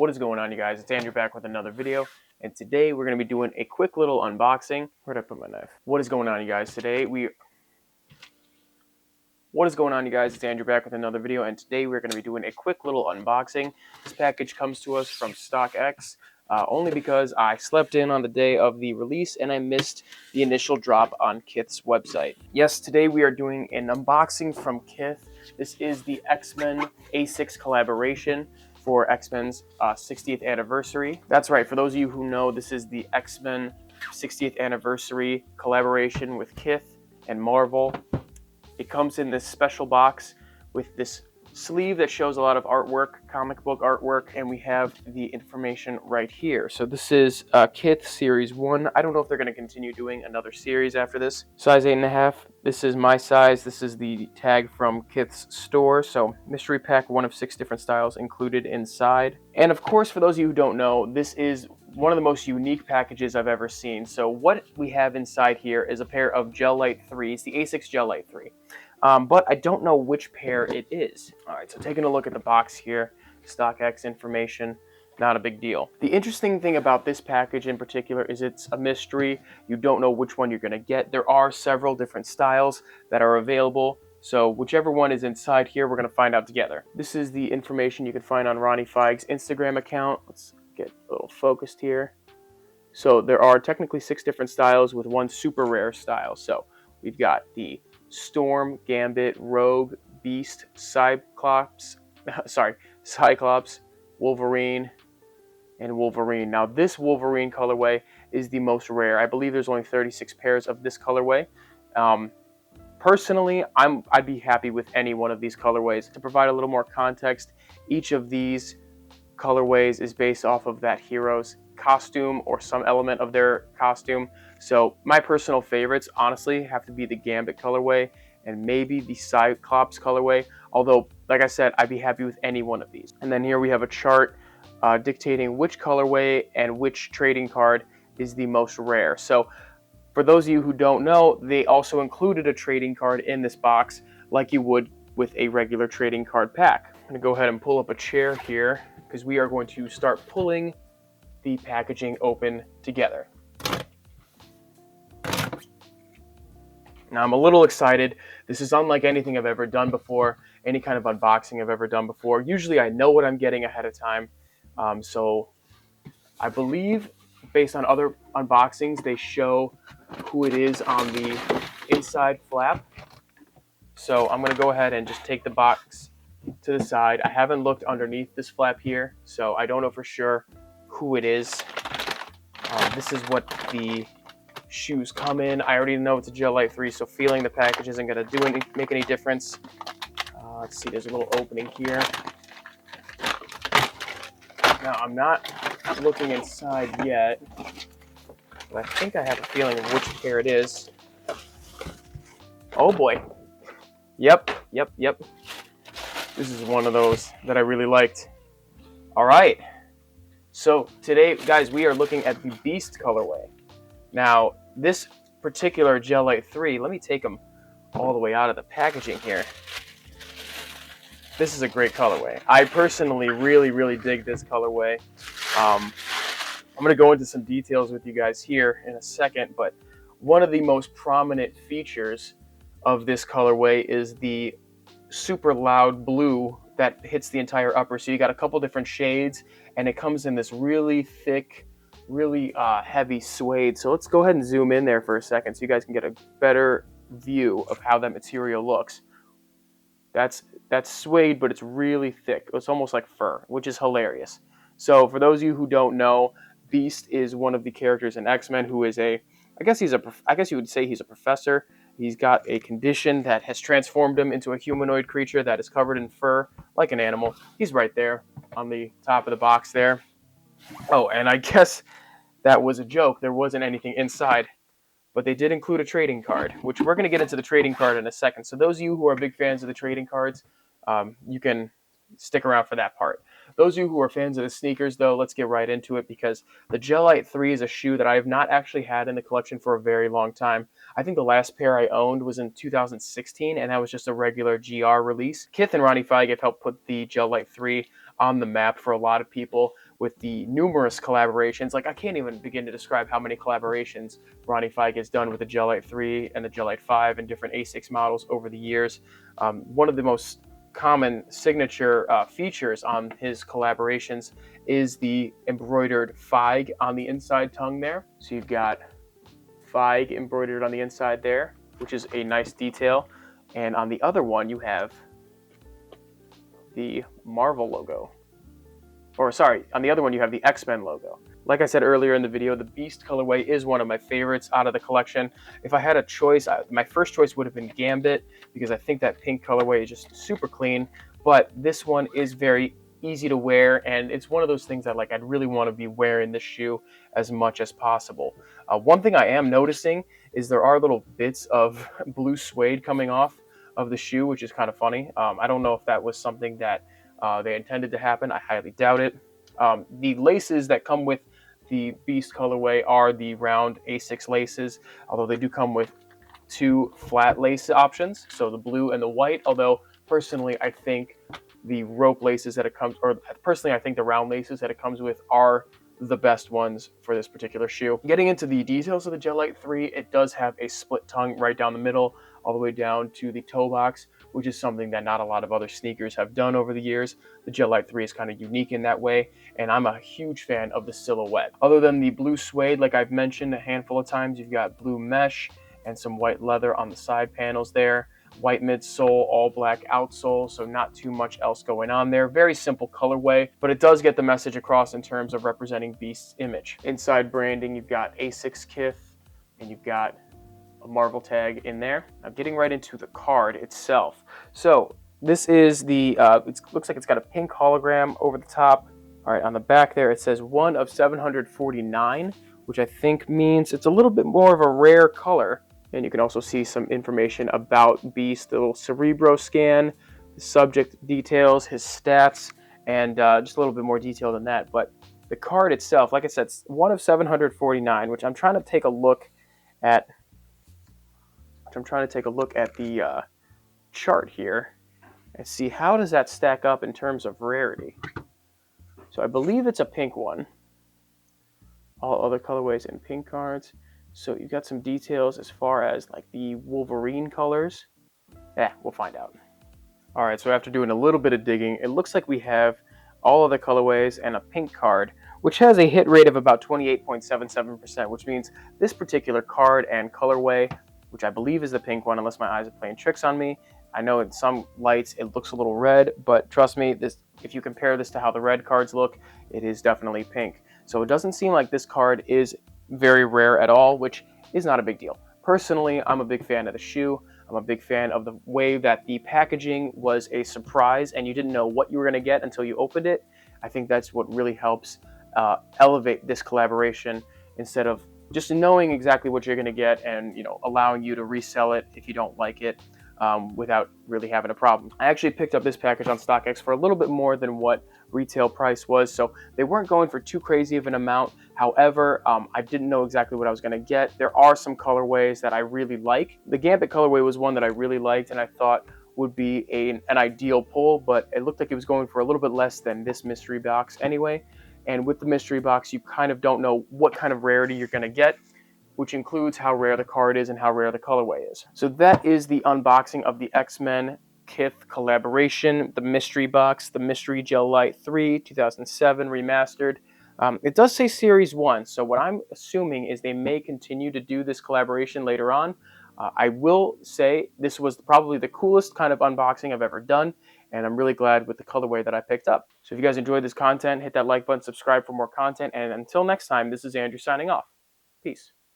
What is going on, you guys? It's Andrew back with another video, and today we're going to be doing a quick little unboxing. Where'd I put my knife? What is going on, you guys? What is going on, you guys? It's Andrew back with another video, and today we're going to be doing a quick little unboxing. This package comes to us from StockX, only because I slept in on the day of the release and I missed the initial drop on Kith's website. Yes, today we are doing an unboxing from Kith. This is the X-Men A6 collaboration for X-Men's 60th anniversary. That's right, for those of you who know, this is the X-Men 60th anniversary collaboration with Kith and Marvel. It comes in this special box with this sleeve that shows a lot of artwork, comic book artwork, and we have the information right here. So this is Kith Series 1. I don't know if they're going to continue doing another series after this. Size 8.5. This is my size. This is the tag from Kith's store. So mystery pack, 1 of 6 different styles included inside. And of course, for those of you who don't know, this is one of the most unique packages I've ever seen. So what we have inside here is a pair of Gel-Lyte 3s, the A6 Gel-Lyte 3. But I don't know which pair it is. All right, so taking a look at the box here, StockX information, not a big deal. The interesting thing about this package in particular is it's a mystery. You don't know which one you're going to get. There are several different styles that are available. So whichever one is inside here, we're going to find out together. This is the information you can find on Ronnie Feig's Instagram account. Let's get a little focused here. So there are technically 6 different styles with one super rare style. So we've got the Storm, Gambit, Rogue, Beast, Cyclops, Wolverine, and Wolverine. Now this Wolverine colorway is the most rare. I believe there's only 36 pairs of this colorway. Personally, I'd be happy with any one of these colorways. To provide a little more context, each of these colorways is based off of that hero's costume or some element of their costume. So my personal favorites honestly have to be the Gambit colorway and maybe the Cyclops colorway, although like I said, I'd be happy with any one of these. And then here we have a chart dictating which colorway and which trading card is the most rare. So for those of you who don't know, they also included a trading card in this box like you would with a regular trading card pack. I'm gonna go ahead and pull up a chair here because we are going to start pulling the packaging open together. Now I'm a little excited. This is unlike anything I've ever done before, any kind of unboxing I've ever done before. Usually I know what I'm getting ahead of time. So I believe based on other unboxings, they show who it is on the inside flap. So I'm gonna go ahead and just take the box to the side. I haven't looked underneath this flap here, so I don't know for sure who it is. This is what the shoes come in. I already know it's a Gel-Lyte 3, so feeling the package isn't going to make any difference. Let's see, there's a little opening here. Now, I'm not looking inside yet, but I think I have a feeling of which pair it is. Oh boy. Yep. This is one of those that I really liked. All right. So today, guys, we are looking at the Beast colorway. Now, this particular Gel-Lyte 3, let me take them all the way out of the packaging here. This is a great colorway. I personally really dig this colorway. I'm going to go into some details with you guys here in a second, but one of the most prominent features of this colorway is the super loud blue that hits the entire upper. So you got a couple different shades, and it comes in this really thick, really heavy suede. So let's go ahead and zoom in there for a second so you guys can get a better view of how that material looks. That's suede, but it's really thick. It's almost like fur, which is hilarious. So for those of you who don't know, Beast is one of the characters in X-Men who is I guess you would say he's a professor. He's got a condition that has transformed him into a humanoid creature that is covered in fur, like an animal. He's right there on the top of the box there. Oh, and I guess that was a joke. There wasn't anything inside, but they did include a trading card, which we're going to get into the trading card in a second. So those of you who are big fans of the trading cards, you can stick around for that part. Those of you who are fans of the sneakers, though, let's get right into it, because the Gel-Lyte 3 is a shoe that I have not actually had in the collection for a very long time. I think the last pair I owned was in 2016, and that was just a regular GR release. Kith and Ronnie Feig have helped put the Gel-Lyte 3 on the map for a lot of people with the numerous collaborations. Like, I can't even begin to describe how many collaborations Ronnie Fike has done with the Gel-Lyte 3 and the Gel-Lyte 5 and different A6 models over the years. One of the most common signature features on his collaborations is the embroidered Feig on the inside tongue there. So you've got Feig embroidered on the inside there, which is a nice detail. And on the other one, you have the Marvel logo. Or sorry, on the other one, you have the X-Men logo. Like I said earlier in the video, the Beast colorway is one of my favorites out of the collection. If I had a choice, my first choice would have been Gambit, because I think that pink colorway is just super clean. But this one is very easy to wear, and it's one of those things that I'd really want to be wearing this shoe as much as possible. One thing I am noticing is there are little bits of blue suede coming off of the shoe, which is kind of funny. I don't know if that was something that they intended to happen. I highly doubt it. The laces that come with the Beast colorway are the round A6 laces, although they do come with two flat lace options, so the blue and the white. Although personally, I think the rope laces that it comes, or personally, I think the round laces that it comes with are the best ones for this particular shoe. Getting into the details of the Gel-Lyte 3, it does have a split tongue right down the middle, all the way down to the toe box, which is something that not a lot of other sneakers have done over the years. The Gel-Lyte 3 is kind of unique in that way, and I'm a huge fan of the silhouette. Other than the blue suede, like I've mentioned a handful of times, you've got blue mesh and some white leather on the side panels there. White midsole, all black outsole, so not too much else going on there. Very simple colorway, but it does get the message across in terms of representing Beast's image. Inside branding, you've got A6 Kith, and you've got a Marvel tag in there. Now getting right into the card itself. So this is the, it looks like it's got a pink hologram over the top. All right, on the back there, it says 1 of 749, which I think means it's a little bit more of a rare color. And you can also see some information about Beast, the little Cerebro scan, the subject details, his stats, and just a little bit more detail than that. But the card itself, like I said, it's 1 of 749, which I'm trying to take a look at. I'm trying to take a look at the chart here and see how does that stack up in terms of rarity. So I believe it's a pink one. All other colorways in pink cards. So you've got some details as far as the Wolverine colors. We'll find out. All right, so after doing a little bit of digging, it looks like we have all of the colorways and a pink card, which has a hit rate of about 28.77%, which means this particular card and colorway, which I believe is the pink one, unless my eyes are playing tricks on me. I know in some lights it looks a little red, but trust me, if you compare this to how the red cards look, it is definitely pink. So it doesn't seem like this card is very rare at all, which is not a big deal. Personally, I'm a big fan of the shoe. I'm a big fan of the way that the packaging was a surprise and you didn't know what you were going to get until you opened it. I think that's what really helps elevate this collaboration, instead of just knowing exactly what you're going to get and allowing you to resell it if you don't like it without really having a problem. I actually picked up this package on StockX for a little bit more than what retail price was, so they weren't going for too crazy of an amount. However, I didn't know exactly what I was going to get. There are some colorways that I really like. The Gambit colorway was one that I really liked and I thought would be an ideal pull, but it looked like it was going for a little bit less than this mystery box anyway. And with the mystery box, you kind of don't know what kind of rarity you're going to get, which includes how rare the card is and how rare the colorway is. So that is the unboxing of the X-Men Kith collaboration, the mystery box, the mystery Gel-Lyte 3 2007 remastered. It does say Series 1, so what I'm assuming is they may continue to do this collaboration later on. I will say this was probably the coolest kind of unboxing I've ever done, and I'm really glad with the colorway that I picked up. So if you guys enjoyed this content, hit that like button, subscribe for more content, and until next time, this is Andrew signing off. Peace.